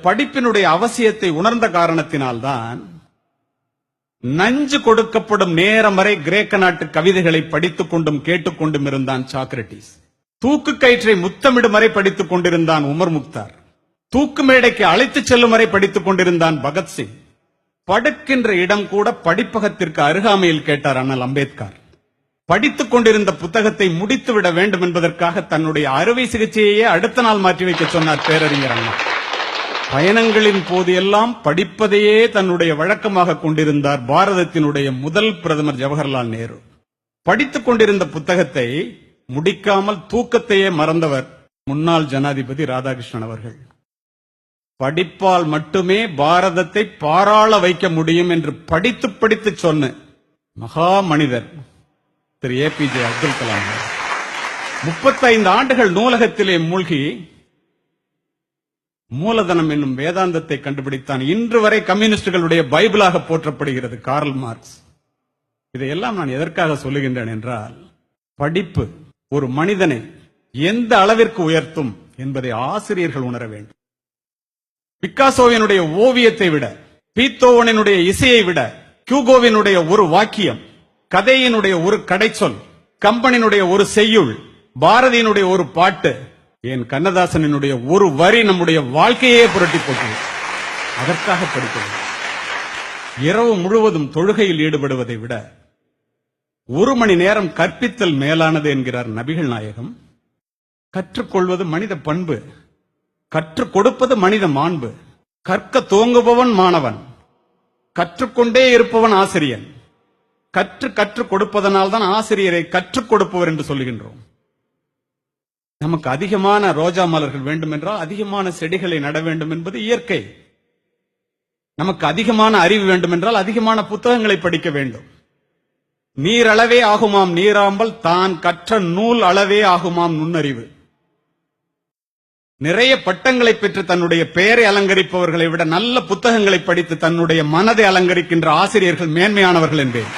படிப்பினுடைய அவசியத்தை உணர்ந்த காரணத்தினால்தான் நஞ்சு கொடுக்கப்படும் நேரம் வரை கிரேக்க நாட்டு கவிதைகளை படித்துக் கொண்டும் கேட்டுக்கொண்டும் இருந்தான் சாக்ரட்டிஸ். தூக்கு கயிற்றை முத்தமிடும் வரை படித்துக் கொண்டிருந்தான் உமர் முக்தார். தூக்கு மேடைக்கு அழைத்துச் செல்லும் வரை படித்துக் கொண்டிருந்தான் பகத்சிங். படுக்கின்ற இடம் கூட படிப்பகத்திற்கு அருகாமையில் கேட்டார் அண்ணல் அம்பேத்கர். படித்துக் கொண்டிருந்த புத்தகத்தை முடித்துவிட வேண்டும் என்பதற்காக தன்னுடைய அறுவை சிகிச்சையே அடுத்த நாள் மாற்றி வைக்க சொன்னார் பேரறிஞர் அண்ணா. பயணங்களின் போது எல்லாம் படிப்பதையே தன்னுடைய வழக்கமாக கொண்டிருந்தார் பாரதத்தினுடைய முதல் பிரதமர் ஜவஹர்லால் நேரு. படித்துக் கொண்டிருந்த புத்தகத்தை முடிக்காமல் தூக்கத்தையே மறந்தவர் முன்னாள் ஜனாதிபதி ராதாகிருஷ்ணன் அவர்கள். படிப்பால் மட்டுமே பாரதத்தை பாராள வைக்க முடியும் என்று படித்து படித்து சொன்ன மகா மனிதர் திரு ஏபிஜே அப்துல் கலாம். 35 ஆண்டுகள் நூலகத்திலே மூழ்கி மூலதனம் என்னும் வேதாந்தத்தை கண்டுபிடித்தான். இன்று வரை கம்யூனிஸ்டுகளுடைய பைபிளாக போற்றப்படுகிறது கார்ல் மார்க்ஸ். இதையெல்லாம் நான் எதற்காக சொல்லுகின்றேன் என்றால், படிப்பு ஒரு மனிதனை எந்த அளவிற்கு உயர்த்தும் என்பதை ஆசிரியர்கள் உணர வேண்டும். பிக்காசோவினுடைய ஓவியத்தை விட, பீத்தோவனினுடைய இசையை விட, கியூகோவினுடைய ஒரு வாக்கியம், கதையினுடைய ஒரு கடைச்சொல், கம்பனினுடைய ஒரு செய்யுள், பாரதியினுடைய ஒரு பாட்டு, என் கண்ணதாசனினுடைய ஒரு வரி நம்முடைய வாழ்க்கையே புரட்டி போட்டது. அதற்காக படிப்பது. இரவு முழுவதும் தொழுகையில் ஈடுபடுவதை விட 1 மணி நேரம் கற்பித்தல் மேலானது என்கிறார் நபிகள் நாயகம். கற்றுக்கொள்வது மனித பண்பு, கற்றுக் கொடுப்பது மனித மாண்பு. கற்க துவங்குபவன் மாணவன், கற்றுக்கொண்டே இருப்பவன் ஆசிரியன். கற்றுக் கொடுப்பதனால் தான் ஆசிரியரை கற்றுக் கொடுப்பவர் என்று சொல்லுகின்றோம். நமக்கு அதிகமான ரோஜா மலர்கள் வேண்டும் என்றால் அதிகமான செடிகளை நட வேண்டும் என்பது இயற்கை. நமக்கு அதிகமான அறிவு வேண்டும் என்றால் அதிகமான புத்தகங்களை படிக்க வேண்டும். நீர் அளவே ஆகுமாம் நீராம்பல், தான் கற்ற நூல் அளவே ஆகுமாம் நுண்ணறிவு. நிறைய பட்டங்களை பெற்று தன்னுடைய பெயரை அலங்கரிப்பவர்களை விட நல்ல புத்தகங்களை படித்து தன்னுடைய மனதை அலங்கரிக்கின்ற ஆசிரியர்கள் மேன்மையானவர்கள் என்பேன்.